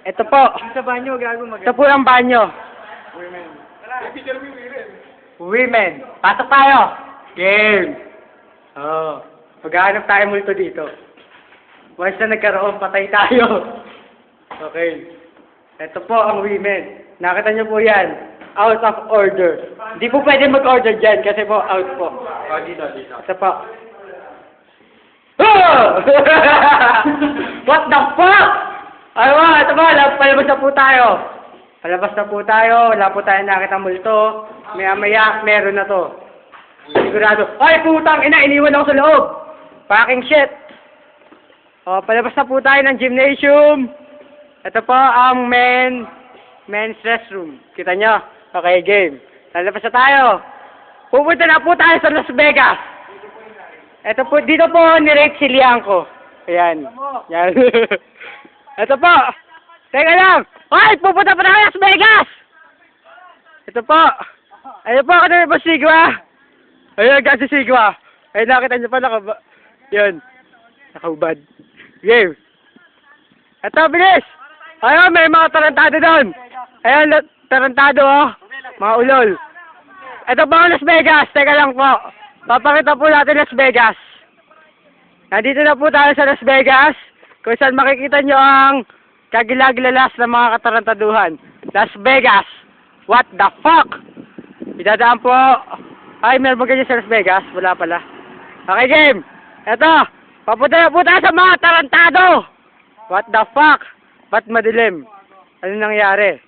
Ito po. Sa banyo, gago Ito po ang banyo. Women. Pasok tayo. Game. Oh. Maghahanap tayo multo dito. Once na nagkaroon, patay tayo. Okay. Ito po ang women. Nakita niyo po yan. Out of order. Hindi po pwede mag-order dyan kasi po out po. Oh, dito. Ito po. Oh! What the fuck? Ay, ito po. Palabas na po tayo. Palabas na po tayo. Wala po tayo nakita multo. Maya-maya, meron na to. Sigurado. Ay, putang ina! Iniwan ako sa loob! Fucking shit! O, palabas na po tayo ng gymnasium. Ito po ang men's restroom. Kita nyo? Okay, game. Lalabas na tayo. Pupunta na po tayo sa Las Vegas. Ito po, dito po ni-rate si Liangco. Ayan. Yan. Ito po. Teka lang. Ay, pupunta pa tayo Las Vegas! Ito po. Ayun po, ano ba Sigwa? Ayun, kasi Sigwa. Ayun, nakita nyo pa, yun. Nakaubad. Game. Ito, bilis! Ayun, may mga tarantado doon. Ayun, tarantado, oh. Mga ulol. Ito po ang Las Vegas. Teka lang po. Papakita po natin Las Vegas. Nandito na po tayo sa Las Vegas. Kung saan makikita nyo ang kagilagilalas ng mga katarantaduhan. Las Vegas. What the fuck? Idadaan po. Ay, meron ba ganyan sa Las Vegas? Wala pala. Okay, game. Ito. Papunta na po tayo sa mga tarantado. What the fuck? Ba't madilim? Ano nangyari?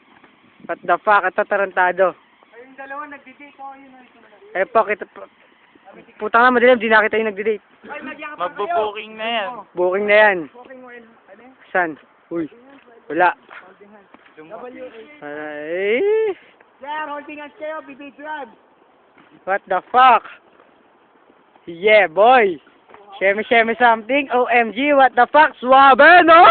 What the fuck? Ito tarantado. Ay, yung dalawa nagdi-date ko. Eh po, kita po. Putang na madilim, di nakita yung nagdi-date. Ay, nagyakap na kayo. Magbo-booking na yan. Booking na yan. Booking mo yun. Ano yun? Saan? Uy. Wala. W. Ay. Sir, holding hands kayo. BB Club. What the fuck? Yeah, boy. Sheme something. OMG, what the fuck? Swabe, no?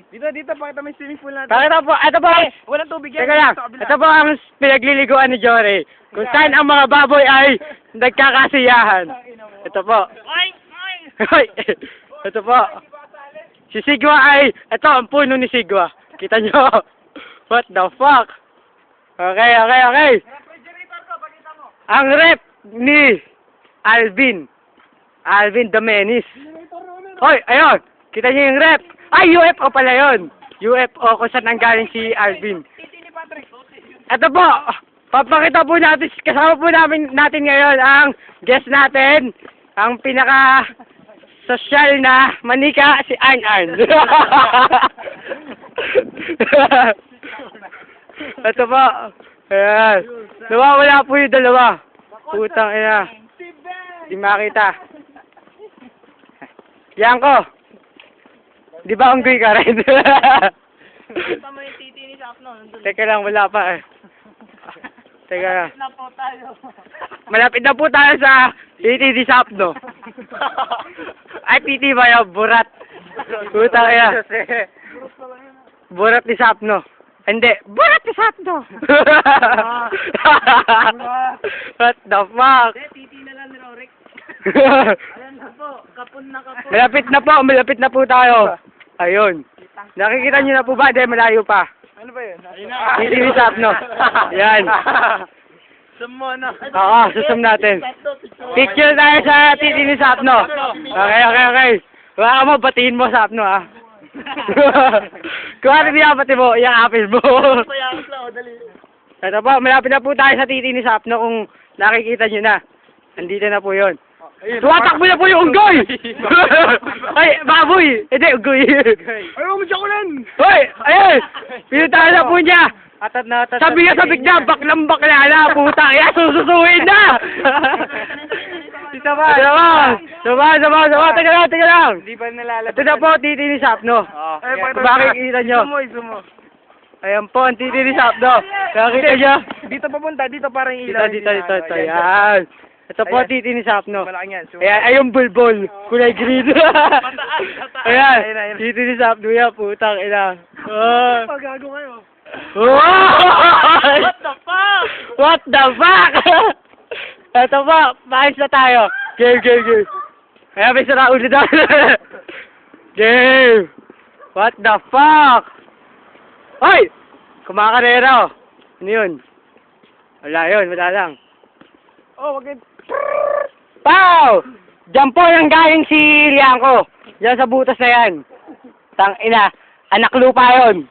Dito, pakita mo yung swimming pool natin. Pakita po, ito po. Walang tubig yan. Teka lang, Sa kabila. ito po ang pinagliliguan ni Jory. Kung saan ang mga baboy ay nagkakasiyahan. Ito po. Hoy! Ito po. Si Sigwa ay, ito ang puno ni Sigwa. Kita nyo? What the fuck? Okay. Refrigerator ko, pakita mo. Ang rep ni Alvin Domenis. Hoy, ayun. Kita niyo yung rep. Ay, UFO pala yun. UFO kung saan ang galing si Alvin. Titi ni Patrick. Ito po. Papakita po natin, kasama po natin ngayon ang guest natin. Ang pinaka social na manika, si Arn. Ito po. Ayan. Nawawala po yung dalawa. Putang ina. Di makita. Yanko. Di ba unggoy ka rin? Pakita mo yung titi ni Sapno. Teka lang, wala pa eh. Teka lang. Na po tayo. Malapit na po tayo sa TTD Sapno. Ay, TT ba yun? Burat. Putang ina. Burat ni Sapno. Hindi, burat ni Sapno. What the fuck? Titi na lang ni Rorik. Malapit Ayan na po. Kapon na kapon. malapit na po tayo. Ayun. Nakikita niyo na po ba? Hindi, malayo pa. Ano ba yun? TT ni Sapno. Yan. Sumo na. Oo, susum natin. Picture tayo sa TT ni Sapno. Okay. Baka mo, batiin mo Sapno ah. Kung ano binabati mo, i-apis mo. Payakot lang, dali. Ito po, malapit na po tayo sa TT ni Sapno kung nakikita nyo na. Andito na po yun. Tuwatakbo na po yung unggoy! Ay, baboy! Hindi, unggoy. Ayaw mo siya kulan! Hoy! Ayun! Pinuntahan na po niya! Sabi nga sa bigla, baklang bakla na, puta! Kaya sususuin na! Teka lang! Hindi ba nalalabas? Ito na po, titi ni Sapno. Ay, Kung makikita nyo. Sumo. Ayan po, ang titi ni Sapno. Nakikita nyo? Dito papunta, dito parang ilaw. Dito. Yan. Ito po, Ayan. titi ni Sapno. Malaki yan. Ayan, ay yung bulbol. Kulay green. Ayan, Ayun. titi ni Sapno yan, putang ina. Oh. Pagago kayo. What the fuck? What the fuck? Ito po, maayos na tayo. Game. Ayan, may sara ulit daw. Game. What the fuck? Hoy! Kumakarera, oh. Ano yun? Wala lang. Oh, wag yun. Pow! Diyan po yung galing si Liangko. Diyan sa butas na yan. Tang ina, anak lupa yun.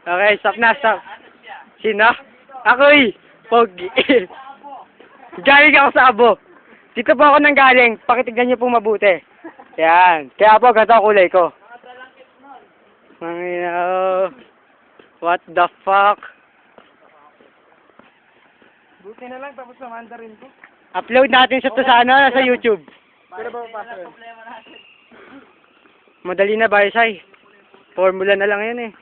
Okay, stop na, stop. Sino? Ako'y pogi. Galing ako sa abo. Dito po ako nang galing. Pakitignan niyo pong mabuti. Yan. Kaya po, ganito ang kulay ko. Mangina, oh. What the fuck? Buti na lang, tapos na mandarin ko. Upload natin siya to sa ano, sa YouTube. Pero ba mapasa yun? Madali na ba, Isay? Formula na lang yan eh.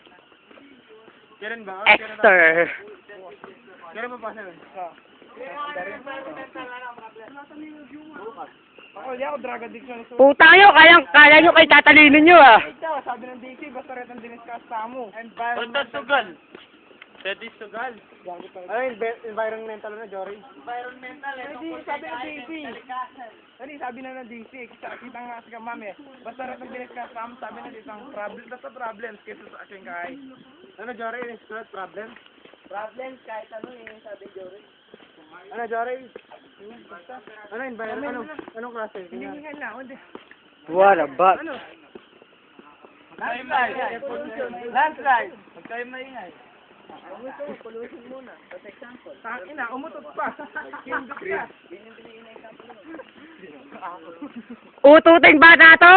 Kailan ba? Esther. Kailan ba pasa yun? Ako, di ako drug addiction. Puta nyo, kaya nyo kay tatalinin nyo ah. Ikaw, sabi ng DC, basta rin ang diniscuss mo. Punta sugal. Pwede sugal. Ano yung environmental na, Jory? Environmental, sabi ng DC. Ano sabi na ng DC, kita nga sa mami. Basta rin ang diniscuss mo, sabi na isang problem, basta problems, kaysa sa aking kahit. Ano, Jory, is not problem? Problems, kahit ano yung sabi, Jory. Ano, Jory? Ano, anong klase? Hinihingal na, hindi. What about? Ano? Landslide. Landslide. Huwag kayo maingay. Pollution muna. For example. Tangina, umutot pa. Kindot ka. Ututing bata to!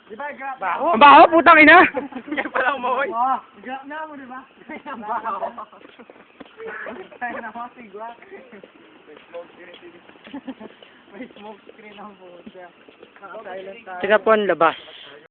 Di ba, baho? Ang baho, putang ina! Kaya pala umuwi. Grab na mo, di ba? Ang baho. Kaya na mo, sigwa. May smoke screen ang buhos. Naka-silent tayo. Sila po ang labas.